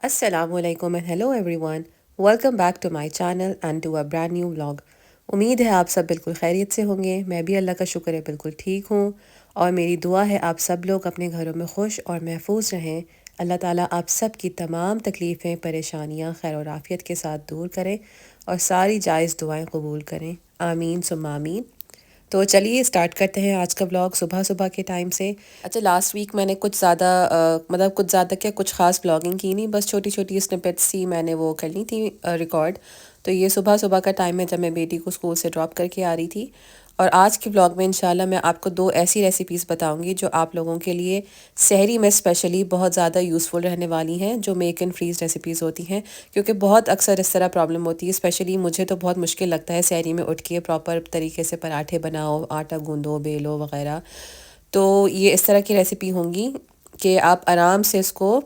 Assalamualaikum and hello everyone. Welcome back to my channel and to a brand new vlog. उम्मीद है आप सब बिल्कुल खैरियत से होंगे। मैं भी अल्लाह का शुक्र है बिल्कुल ठीक हूँ और मेरी दुआ है आप सब लोग अपने घरों में खुश और महफूज रहें। अल्लाह ताला आप सब की तमाम तकलीफ़ें परेशानियाँ खैर और आफियत के साथ दूर करें और सारी जायज़ दुआएं कबूल करें। आमीन सुम्मा आमीन। तो चलिए स्टार्ट करते हैं आज का व्लॉग सुबह सुबह के टाइम से। अच्छा, लास्ट वीक मैंने कुछ ज़्यादा मतलब कुछ ज़्यादा क्या कुछ ख़ास व्लॉगिंग की नहीं, बस छोटी छोटी स्निपेट्स सी मैंने वो करनी थी रिकॉर्ड। तो ये सुबह सुबह का टाइम है जब मैं बेटी को स्कूल से ड्रॉप करके आ रही थी। और आज के व्लॉग में इंशाल्लाह मैं आपको दो ऐसी रेसिपीज़ बताऊंगी जो आप लोगों के लिए सहरी में स्पेशली बहुत ज़्यादा यूज़फुल रहने वाली हैं, जो मेक एंड फ्रीज़ रेसिपीज़ होती हैं। क्योंकि बहुत अक्सर इस तरह प्रॉब्लम होती है, स्पेशली मुझे तो बहुत मुश्किल लगता है सहरी में उठ के प्रॉपर तरीके से पराठे बनाओ, आटा गूंदो, बेलो वगैरह। तो ये इस तरह की रेसिपी होंगी कि आप आराम से इसको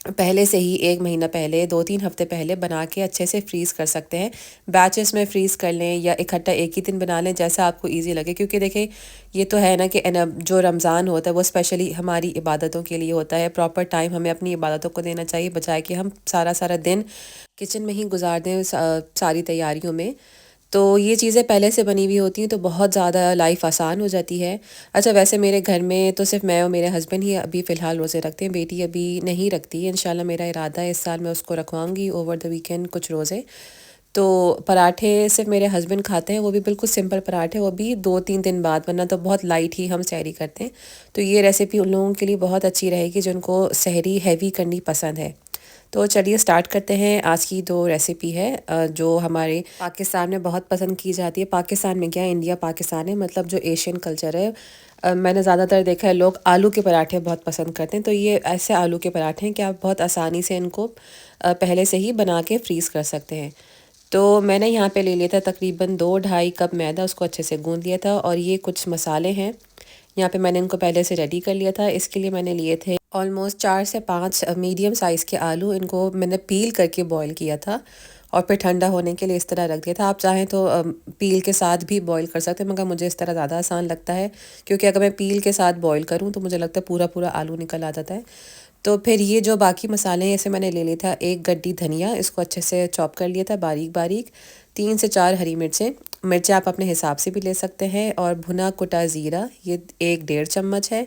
पहले से ही 1 महीना पहले 2-3 हफ्ते पहले बना के अच्छे से फ्रीज़ कर सकते हैं। बैचेस में फ्रीज़ कर लें या इकट्ठा एक ही दिन बना लें, जैसा आपको इजी लगे। क्योंकि देखें, ये तो है ना कि जो रमज़ान होता है वो स्पेशली हमारी इबादतों के लिए होता है। प्रॉपर टाइम हमें अपनी इबादतों को देना चाहिए, बजाय कि हम सारा सारा दिन किचन में ही गुजार दें सारी तैयारियों में। तो ये चीज़ें पहले से बनी हुई होती हैं तो बहुत ज़्यादा लाइफ आसान हो जाती है। अच्छा, वैसे मेरे घर में तो सिर्फ मैं और मेरे हस्बैंड ही अभी फ़िलहाल रोज़े रखते हैं, बेटी अभी नहीं रखती है। इंशाल्लाह मेरा इरादा है इस साल मैं उसको रखवाऊंगी ओवर द वीकेंड कुछ रोज़े। तो पराठे सिर्फ मेरे हस्बैंड खाते हैं, वो भी बिल्कुल सिंपल पराठे, वो भी 2-3 दिन बाद, वरना तो बहुत लाइट ही हम सहरी करते हैं। तो ये रेसिपी उन लोगों के लिए बहुत अच्छी रहेगी जिनको सहरी हैवी करनी पसंद है। तो चलिए स्टार्ट करते हैं। आज की दो रेसिपी है जो हमारे पाकिस्तान में बहुत पसंद की जाती है। पाकिस्तान में क्या, इंडिया पाकिस्तान है, मतलब जो एशियन कल्चर है। मैंने ज़्यादातर देखा है लोग आलू के पराठे बहुत पसंद करते हैं। तो ये ऐसे आलू के पराठे हैं कि आप बहुत आसानी से इनको पहले से ही बना के फ्रीज़ कर सकते हैं। तो मैंने यहाँ पे ले लिया था तकरीबन 2-2.5 कप मैदा, उसको अच्छे से गूँध लिया था। और ये कुछ मसाले हैं, यहाँ पे मैंने इनको पहले से रेडी कर लिया था। इसके लिए मैंने लिए थे ऑलमोस्ट 4 से 5 मीडियम साइज़ के आलू। इनको मैंने पील करके बॉईल किया था और फिर ठंडा होने के लिए इस तरह रख दिया था। आप चाहें तो पील के साथ भी बॉईल कर सकते हैं, मगर मुझे इस तरह ज़्यादा आसान लगता है। क्योंकि अगर मैं पील के साथ बॉईल करूँ तो मुझे लगता है पूरा पूरा आलू निकल आ जाता है। तो फिर ये जो बाकी मसाले हैं, इसे मैंने ले लिया था 1 गड्डी धनिया, इसको अच्छे से चॉप कर लिया था बारीक बारीक। 3 से 4 हरी मिर्चें, मिर्चें आप अपने हिसाब से भी ले सकते हैं। और भुना कुटा ज़ीरा, ये 1-1.5 चम्मच है।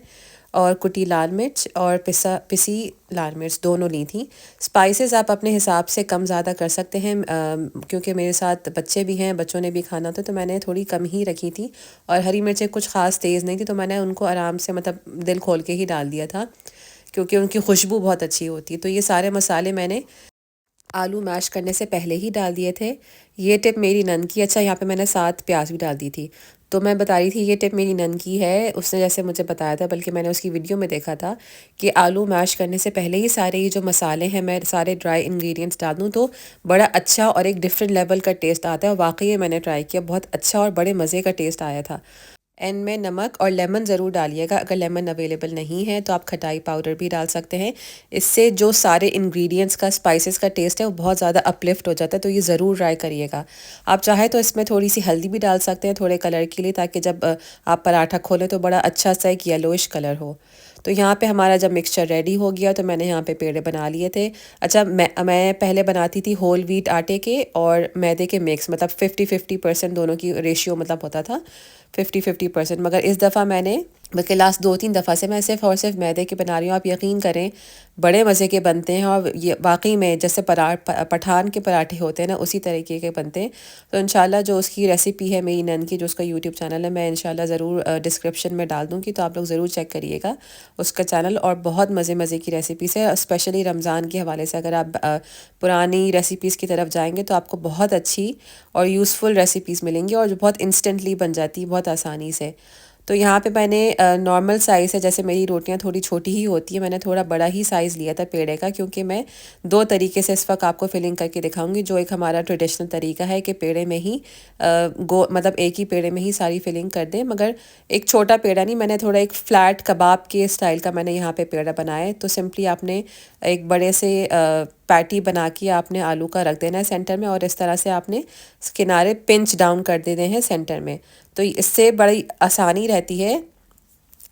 और कुटी लाल मिर्च और पिसी लाल मिर्च दोनों ली थी। स्पाइसेस आप अपने हिसाब से कम ज़्यादा कर सकते हैं, क्योंकि मेरे साथ बच्चे भी हैं, बच्चों ने भी खाना था, तो मैंने थोड़ी कम ही रखी थी। और हरी मिर्चें कुछ ख़ास तेज़ नहीं थी, तो मैंने उनको आराम से मतलब दिल खोल के ही डाल दिया था, क्योंकि उनकी खुशबू बहुत अच्छी होती है। तो ये सारे मसाले मैंने आलू मैश करने से पहले ही डाल दिए थे। ये टिप मेरी नन की, अच्छा यहाँ पे मैंने 7 प्याज भी डाल दी थी। तो मैं बता रही थी ये टिप मेरी नन की है, उसने जैसे मुझे बताया था, बल्कि मैंने उसकी वीडियो में देखा था कि आलू मैश करने से पहले ही सारे ये जो मसाले हैं मैं सारे ड्राई इंग्रेडिएंट्स डाल दूँ तो बड़ा अच्छा और एक डिफरेंट लेवल का टेस्ट आता है। और वाकई ये मैंने ट्राई किया, बहुत अच्छा और बड़े मज़े का टेस्ट आया था। एंड में नमक और लेमन ज़रूर डालिएगा, अगर लेमन अवेलेबल नहीं है तो आप खटाई पाउडर भी डाल सकते हैं। इससे जो सारे इंग्रेडिएंट्स का स्पाइसेस का टेस्ट है वो बहुत ज़्यादा अपलिफ्ट हो जाता है। तो ये ज़रूर ट्राई करिएगा। आप चाहे तो इसमें थोड़ी सी हल्दी भी डाल सकते हैं थोड़े कलर के लिए, ताकि जब आप पराठा खोलें तो बड़ा अच्छा सा एक येलोइश कलर हो। तो यहाँ पे हमारा जब मिक्सचर रेडी हो गया तो मैंने यहाँ पे पेड़े बना लिए थे। अच्छा, मैं पहले बनाती थी होल व्हीट आटे के और मैदे के मिक्स, मतलब 50-50% दोनों की रेशियो मतलब होता था 50-50%। मगर इस दफ़ा मैंने, बल्कि लास्ट 2-3 दफ़ा से मैं सिर्फ़ और सिर्फ मैदे के बना रही हूँ। आप यकीन करें बड़े मज़े के बनते हैं, और ये वाकई में जैसे पठान के पराठे होते हैं ना, उसी तरीके के बनते हैं। तो इंशाल्लाह जो उसकी रेसिपी है मेरी नन की, जो उसका यूट्यूब चैनल है, मैं इंशाल्लाह ज़रूर डिस्क्रिप्शन में डाल दूँगी, तो आप लोग ज़रूर चेक करिएगा उसका चैनल। और बहुत मज़े मज़े की रेसिपीज़ है, स्पेशली रमज़ान के हवाले से अगर आप पुरानी रेसिपीज़ की तरफ जाएंगे तो आपको बहुत अच्छी और यूज़फुल रेसिपीज़ मिलेंगी, और जो बहुत इंस्टेंटली बन जाती है बहुत आसानी से। तो यहाँ पे मैंने नॉर्मल साइज़ है, जैसे मेरी रोटियाँ थोड़ी छोटी ही होती है, मैंने थोड़ा बड़ा ही साइज़ लिया था पेड़े का, क्योंकि मैं दो तरीके से इस वक्त आपको फिलिंग करके दिखाऊंगी। जो एक हमारा ट्रेडिशनल तरीका है कि पेड़े में ही मतलब एक ही पेड़े में ही सारी फिलिंग कर दें, मगर एक छोटा पेड़ा नहीं, मैंने थोड़ा एक फ्लैट कबाब के स्टाइल का मैंने यहाँ पे पेड़ा बनाया है। तो सिंपली आपने एक बड़े से पैटी बना के आपने आलू का रख देना है सेंटर में, और इस तरह से आपने किनारे पिंच डाउन कर देने हैं सेंटर में। तो इससे बड़ी आसानी रहती है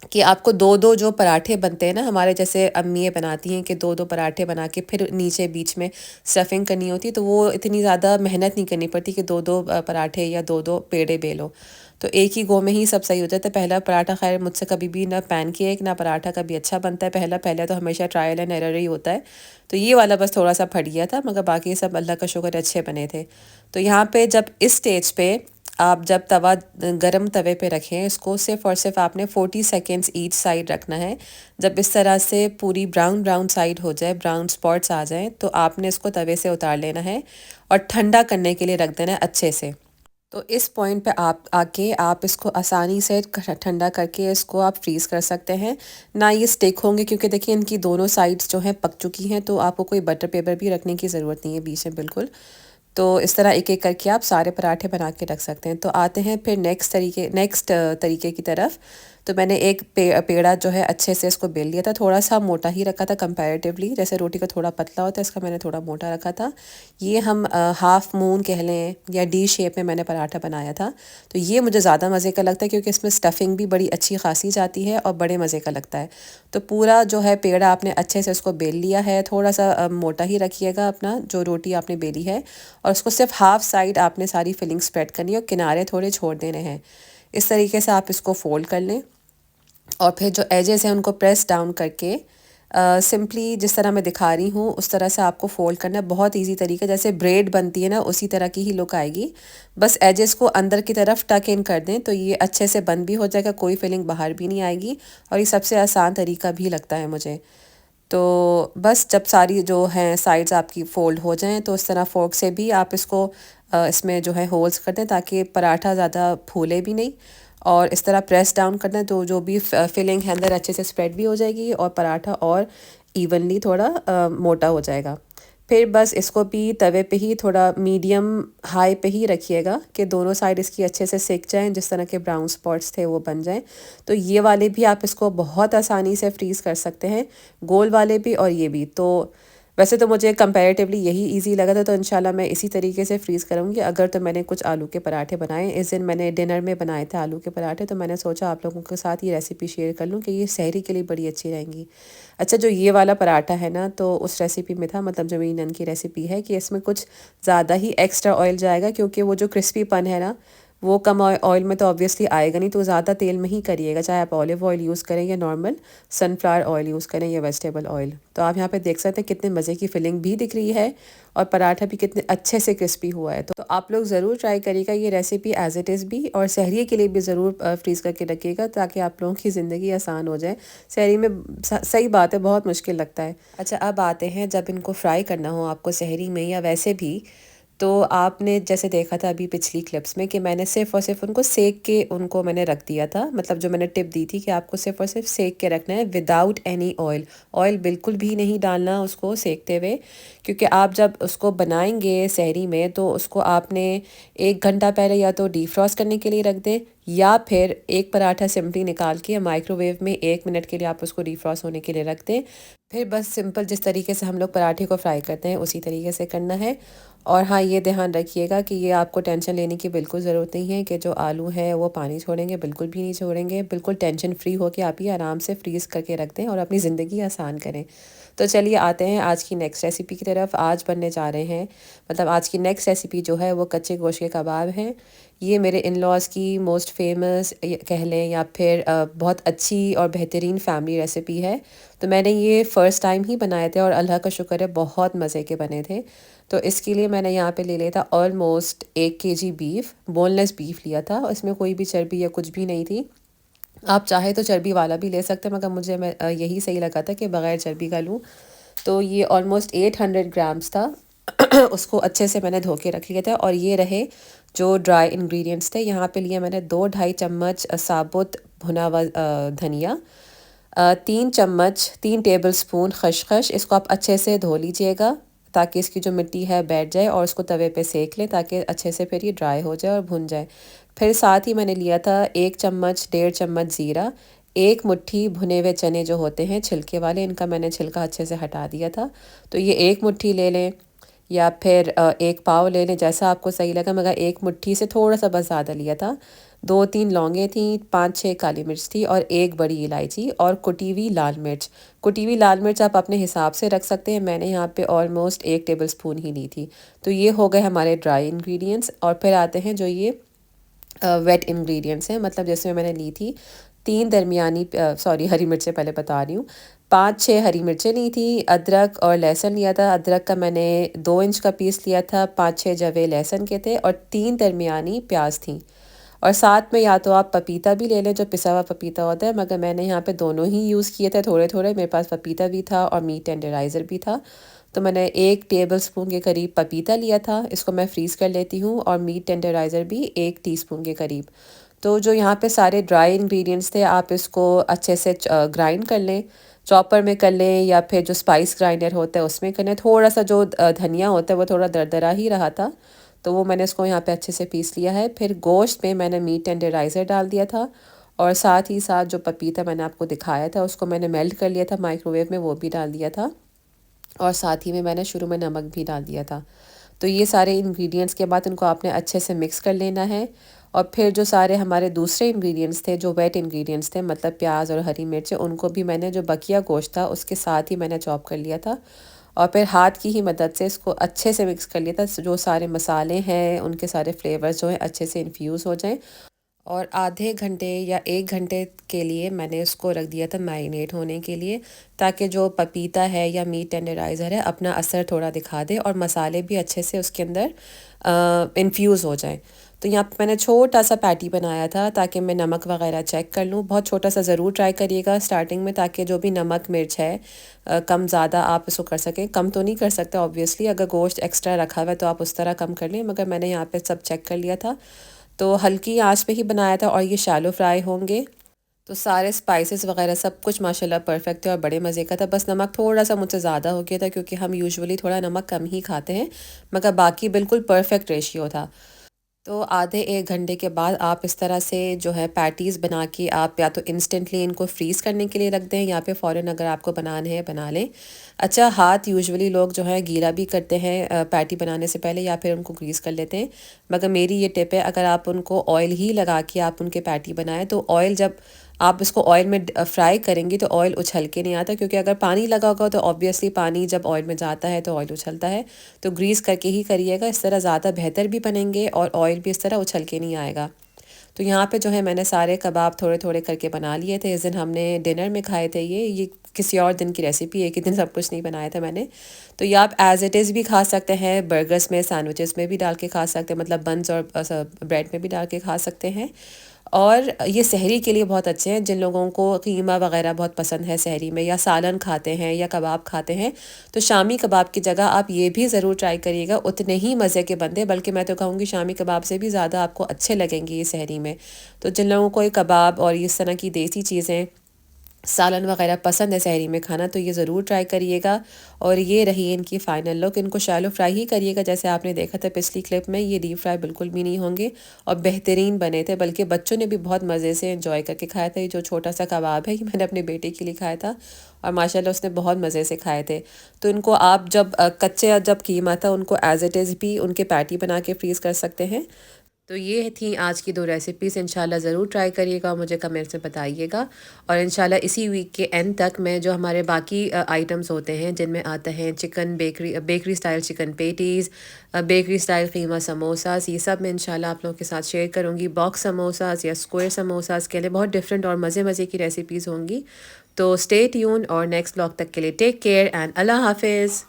कि आपको दो दो जो पराठे बनते हैं ना, हमारे जैसे अम्मी बनाती हैं कि दो दो पराठे बना के फिर नीचे बीच में स्टफिंग करनी होती, तो वो इतनी ज़्यादा मेहनत नहीं करनी पड़ती कि दो दो पराठे या दो दो पेड़े बेलो, तो एक ही गो में ही सब सही हो जाता है। पहला पराठा खैर मुझसे कभी भी ना पैनकेक ना पराठा कभी अच्छा बनता है, पहला पहला तो हमेशा ट्रायल एंड एरर ही होता है। तो ये वाला बस थोड़ा सा फट गया था, मगर बाकी सब अल्लाह का शुक्र अच्छे बने थे। तो यहाँ पे जब इस स्टेज पे आप जब तवा गरम तवे पे रखें, इसको सिर्फ और सिर्फ आपने 40 सेकेंड्स ईच साइड रखना है। जब इस तरह से पूरी ब्राउन ब्राउन साइड हो जाए, ब्राउन स्पॉट्स आ जाएं, तो आपने इसको तवे से उतार लेना है और ठंडा करने के लिए रख देना है अच्छे से। तो इस पॉइंट पे आप आके आप इसको आसानी से ठंडा करके इसको आप फ्रीज़ कर सकते हैं ना। ये स्टिक होंगे क्योंकि देखिए इनकी दोनों साइड्स जो हैं पक चुकी हैं, तो आपको कोई बटर पेपर भी रखने की ज़रूरत नहीं है बीच में बिल्कुल। तो इस तरह एक एक करके आप सारे पराठे बना के रख सकते हैं। तो आते हैं फिर नेक्स्ट तरीके की तरफ। तो मैंने एक पेड़ा जो है अच्छे से इसको बेल लिया था, थोड़ा सा मोटा ही रखा था कंपैरेटिवली, जैसे रोटी का थोड़ा पतला होता है इसका मैंने थोड़ा मोटा रखा था। ये हम हाफ मून कह लें या डी शेप में मैंने पराठा बनाया था। तो ये मुझे ज़्यादा मज़े का लगता है क्योंकि इसमें स्टफिंग भी बड़ी अच्छी खासी जाती है और बड़े मज़े का लगता है। तो पूरा जो है पेड़ा आपने अच्छे से उसको बेल लिया है, थोड़ा सा मोटा ही रखिएगा अपना जो रोटी आपने बेली है, और उसको सिर्फ हाफ साइड आपने सारी फिलिंग स्प्रेड करनी है और किनारे थोड़े छोड़ देने हैं। इस तरीके से आप इसको फोल्ड कर लें और फिर जो एजेस हैं उनको प्रेस डाउन करके सिंपली जिस तरह मैं दिखा रही हूँ उस तरह से आपको फोल्ड करना है। बहुत इजी तरीका, जैसे ब्रेड बनती है ना उसी तरह की ही लुक आएगी। बस एजेस को अंदर की तरफ टक इन कर दें तो ये अच्छे से बंद भी हो जाएगा, कोई फिलिंग बाहर भी नहीं आएगी, और ये सबसे आसान तरीका भी लगता है मुझे। तो बस जब सारी जो हैं साइड्स आपकी फ़ोल्ड हो जाएं तो इस तरह फोर्क से भी आप इसको इसमें जो है होल्स कर दें ताकि पराठा ज़्यादा फूले भी नहीं, और इस तरह प्रेस डाउन कर दें तो जो भी फिलिंग है अंदर अच्छे से स्प्रेड भी हो जाएगी और पराठा और इवनली थोड़ा मोटा हो जाएगा। फिर बस इसको भी तवे पे ही थोड़ा मीडियम हाई पे ही रखिएगा कि दोनों साइड इसकी अच्छे से सेक जाएं, जिस तरह के ब्राउन स्पॉट्स थे वो बन जाएं। तो ये वाले भी आप इसको बहुत आसानी से फ्रीज़ कर सकते हैं, गोल वाले भी और ये भी। तो वैसे तो मुझे कंपैरेटिवली यही इजी लगा था, तो इंशाल्लाह मैं इसी तरीके से फ्रीज़ करूँगी। अगर तो मैंने कुछ आलू के पराठे बनाए, इस दिन मैंने डिनर में बनाए थे आलू के पराठे, तो मैंने सोचा आप लोगों के साथ ये रेसिपी शेयर कर लूँ कि ये सहरी के लिए बड़ी अच्छी रहेंगी। अच्छा, जो ये वाला पराठा है ना, तो उस रेसिपी में था, मतलब जो मेरी नन की रेसिपी है, कि इसमें कुछ ज़्यादा ही एक्स्ट्रा ऑयल जाएगा क्योंकि वो जो क्रिस्पीपन है ना वो कम ऑयल में तो ऑब्वियसली आएगा नहीं, तो ज़्यादा तेल में ही करिएगा, चाहे आप ऑलिव ऑयल यूज़ करें या नॉर्मल सनफ्लावर ऑयल यूज़ करें या वेजिटेबल ऑयल। तो आप यहाँ पे देख सकते हैं कितने मज़े की फिलिंग भी दिख रही है और पराठा भी कितने अच्छे से क्रिस्पी हुआ है। तो आप लोग ज़रूर ट्राई करिएगा ये रेसिपी एज़ इट इज़ भी, और सहरी के लिए भी ज़रूर फ्रीज़ करके रखिएगा ताकि आप लोगों की ज़िंदगी आसान हो जाए। सहरी में सही बात है बहुत मुश्किल लगता है। अच्छा, अब आते हैं जब इनको फ्राई करना हो आपको सहरी में या वैसे भी, तो आपने जैसे देखा था अभी पिछली क्लिप्स में कि मैंने सिर्फ़ और सिर्फ उनको सेक के उनको मैंने रख दिया था, मतलब जो मैंने टिप दी थी कि आपको सिर्फ़ और सिर्फ सेक के रखना है विदाउट एनी ऑयल। ऑयल बिल्कुल भी नहीं डालना उसको सेकते हुए, क्योंकि आप जब उसको बनाएंगे सहरी में तो उसको आपने 1 घंटा पहले या तो डीफ्रॉस्ट करने के लिए रख दें, या फिर एक पराठा सिंपली निकाल के माइक्रोवेव में 1 मिनट के लिए आप उसको डीफ्रॉस्ट होने के लिए रख दें। फिर बस सिंपल जिस तरीके से हम लोग पराठे को फ्राई करते हैं उसी तरीके से करना है। और हाँ, ये ध्यान रखिएगा कि ये आपको टेंशन लेने की बिल्कुल ज़रूरत नहीं है कि जो आलू है वो पानी छोड़ेंगे, बिल्कुल भी नहीं छोड़ेंगे। बिल्कुल टेंशन फ्री होकर आप ये आराम से फ्रीज़ करके रख दें और अपनी ज़िंदगी आसान करें। तो चलिए आते हैं आज की नेक्स्ट रेसिपी की तरफ। आज बनने जा रहे हैं, मतलब आज की नेक्स्ट रेसिपी जो है वो कच्चे गोश्त के कबाब हैं। ये मेरे इन लॉज़ की मोस्ट फेमस कह लें या फिर बहुत अच्छी और बेहतरीन फैमिली रेसिपी है। तो मैंने ये फ़र्स्ट टाइम ही बनाए थे और अल्लाह का शुक्र है बहुत मज़े के बने थे। तो इसके लिए मैंने यहाँ पे ले लिया था almost 1 kg beef, boneless beef लिया था, इसमें कोई भी चर्बी या कुछ भी नहीं थी। आप चाहे तो चर्बी वाला भी ले सकते हैं, मगर मुझे यही सही लगा था कि बग़ैर चर्बी का लूँ। तो ये ऑलमोस्ट 800 ग्राम्स था। उसको अच्छे से मैंने धो के रख लिया था। और ये रहे जो ड्राई इंग्रेडिएंट्स थे, यहाँ पे लिए मैंने 2-2.5 चम्मच साबुत भुना हुआ धनिया, 3 चम्मच 3 टेबल स्पून खसखस। इसको आप अच्छे से धो लीजिएगा ताकि इसकी जो मिट्टी है बैठ जाए, और उसको तवे पे सेक लें ताकि अच्छे से फिर ये ड्राई हो जाए और भुन जाए। फिर साथ ही मैंने लिया था 1 चम्मच 1.5 चम्मच ज़ीरा, एक मुट्ठी भुने हुए चने जो होते हैं छिलके वाले, इनका मैंने छिलका अच्छे से हटा दिया था। तो ये एक मुट्ठी ले लें या फिर एक पाव ले लें, जैसा आपको सही लगा, मगर एक मुट्ठी से थोड़ा सा बस ज़्यादा लिया था। 2-3 लौंगें थीं, 5-6 काली मिर्च थी और 1 बड़ी इलायची और कुटी हुई लाल मिर्च। कुटी हुई लाल मिर्च आप अपने हिसाब से रख सकते हैं, मैंने यहाँ पे ऑलमोस्ट 1 टेबलस्पून ही ली थी। तो ये हो गए हमारे ड्राई इंग्रेडिएंट्स और फिर आते हैं जो ये वेट इंग्रेडिएंट्स हैं, मतलब जैसे मैंने ली थी 3 दरमियानी सॉरी हरी मिर्चें पहले बता रही हूँ, 5-6 हरी मिर्चें ली थी, अदरक और लहसुन लिया था। अदरक का मैंने 2 इंच का पीस लिया था, 5-6 जवे लहसुन के थे और 3 दरमियानी प्याज थी। और साथ में या तो आप पपीता भी ले लें, जो पिसा हुआ पपीता होता है, मगर मैंने यहाँ पे दोनों ही यूज़ किए थे थोड़े थोड़े। मेरे पास पपीता भी था और मीट टेंडराइज़र भी था। तो मैंने 1 टेबलस्पून के करीब पपीता लिया था, इसको मैं फ्रीज़ कर लेती हूँ, और मीट टेंडराइज़र भी 1 टीस्पून के करीब। तो जो यहाँ पे सारे ड्राई इंग्रेडिएंट्स थे, आप इसको अच्छे से ग्राइंड कर लें, चॉपर में कर लें या फिर जो स्पाइस ग्राइंडर होता है उसमें कर लें। थोड़ा सा जो धनिया होता है वो थोड़ा दरदरा ही रहा था, तो वो मैंने इसको यहाँ पे अच्छे से पीस लिया है। फिर गोश्त में मैंने मीट टेंडराइज़र डाल दिया था, और साथ ही साथ जो पपीता मैंने आपको दिखाया था उसको मैंने मेल्ट कर लिया था माइक्रोवेव में, वो भी डाल दिया था। और साथ ही में मैंने शुरू में नमक भी डाल दिया था। तो ये सारे इंग्रेडिएंट्स के बाद इनको आपने अच्छे से मिक्स कर लेना है। और फिर जो सारे हमारे दूसरे इंग्रेडिएंट्स थे, जो वेट इंग्रेडिएंट्स थे, मतलब प्याज और हरी मिर्च, उनको भी मैंने जो बकिया गोश्त था उसके साथ ही मैंने चॉप कर लिया था, और फिर हाथ की ही मदद से इसको अच्छे से मिक्स कर लिया था। जो सारे मसाले हैं उनके सारे फ्लेवर्स जो हैं अच्छे से इन्फ्यूज़ हो जाएं। और आधे घंटे या 1 घंटे के लिए मैंने उसको रख दिया था मैरिनेट होने के लिए, ताकि जो पपीता है या मीट टेंडराइज़र है अपना असर थोड़ा दिखा दे और मसाले भी अच्छे से उसके अंदर इन्फ्यूज़ हो जाएं। तो यहाँ पे मैंने छोटा सा पैटी बनाया था ताकि मैं नमक वगैरह चेक कर लूँ। बहुत छोटा सा ज़रूर ट्राई करिएगा स्टार्टिंग में, ताकि जो भी नमक मिर्च है कम ज़्यादा आप इसको कर सकें। कम तो नहीं कर सकते ऑब्वियसली, अगर गोश्त एक्स्ट्रा रखा हुआ है तो आप उस तरह कम कर लें, मगर मैंने यहाँ पे सब चेक कर लिया था। तो हल्की आंच पे ही बनाया था और ये शैलो फ्राई होंगे। तो सारे स्पाइसेस वगैरह सब कुछ माशाल्लाह परफेक्ट थे और बड़े मज़े का था। बस नमक थोड़ा सा मुझसे ज़्यादा हो गया था, क्योंकि हम यूजुअली थोड़ा नमक कम ही खाते हैं, मगर बाकी बिल्कुल परफेक्ट रेशियो था। तो आधे 1 घंटे के बाद आप इस तरह से जो है पैटीज़ बना के आप या तो इंस्टेंटली इनको फ्रीज़ करने के लिए रख दें, या फिर फ़ौरन अगर आपको बनाने हैं बना लें। अच्छा, हाथ यूजुअली लोग जो है गीला भी करते हैं पैटी बनाने से पहले, या फिर उनको ग्रीस कर लेते हैं, मगर मेरी ये टिप है, अगर आप उनको ऑयल ही लगा के आप उनके पैटी बनाएं, तो ऑयल जब आप इसको ऑयल में फ्राई करेंगी तो ऑयल उछल के नहीं आता, क्योंकि अगर पानी लगा होगा तो ऑब्वियसली पानी जब ऑयल में जाता है तो ऑयल उछलता है। तो ग्रीस करके ही करिएगा, इस तरह ज़्यादा बेहतर भी बनेंगे और ऑयल भी इस तरह उछल के नहीं आएगा। तो यहाँ पे जो है मैंने सारे कबाब थोड़े थोड़े करके बना लिए थे। इस दिन हमने डिनर में खाए थे, ये किसी और दिन की रेसिपी, एक ही दिन सब कुछ नहीं बनाया था मैंने। तो ये आप एज़ इट इज़ भी खा सकते हैं, बर्गर्स में, सैंडविचेस में भी डाल के खा सकते हैं, मतलब बन्स और ब्रेड में भी डाल के खा सकते हैं। और ये सहरी के लिए बहुत अच्छे हैं, जिन लोगों को कीमा वगैरह बहुत पसंद है सहरी में, या सालन खाते हैं या कबाब खाते हैं, तो शामी कबाब की जगह आप ये भी ज़रूर ट्राई करिएगा। उतने ही मज़े के बनते, बल्कि मैं तो कहूँगी शामी कबाब से भी ज़्यादा आपको अच्छे लगेंगे ये सहरी में। तो जिन लोगों को ये कबाब और इस तरह की देसी चीज़ें, सालन वगैरह पसंद है सहरी में खाना, तो ये ज़रूर ट्राई करिएगा। और ये रही इनकी फ़ाइनल लुक। इनको शैलो फ्राई ही करिएगा, जैसे आपने देखा था पिछली क्लिप में, ये डीप फ्राई बिल्कुल भी नहीं होंगे, और बेहतरीन बने थे, बल्कि बच्चों ने भी बहुत मज़े से एंजॉय करके खाया था। ये जो छोटा सा कबाब है ये मैंने अपने बेटे के लिए खाया था, और माशाल्लाह उसने बहुत मज़े से खाए थे। तो इनको आप जब कच्चे जब कीमा था उनको एज़ इट इज़ भी उनके पैटी बना के फ्रीज़ कर सकते हैं। तो ये थी आज की 2 रेसिपीज़, इंशाल्लाह ज़रूर ट्राई करिएगा और मुझे कमेंट्स में बताइएगा। और इंशाल्लाह इसी वीक के एंड तक मैं जो हमारे बाकी आइटम्स होते हैं, जिनमें आता है chicken bakery style chicken patties, bakery style keema samosas, ये सब मैं इंशाल्लाह आप लोगों के साथ शेयर करूँगी। बॉक्स समोसास या स्क्वायर समोसास के लिए बहुत डिफरेंट और मज़े मज़े की रेसिपीज़ होंगी। तो स्टे ट्यून, और नेक्स्ट ब्लॉग तक के लिए टेक केयर एंड अल्लाह हाफिज़।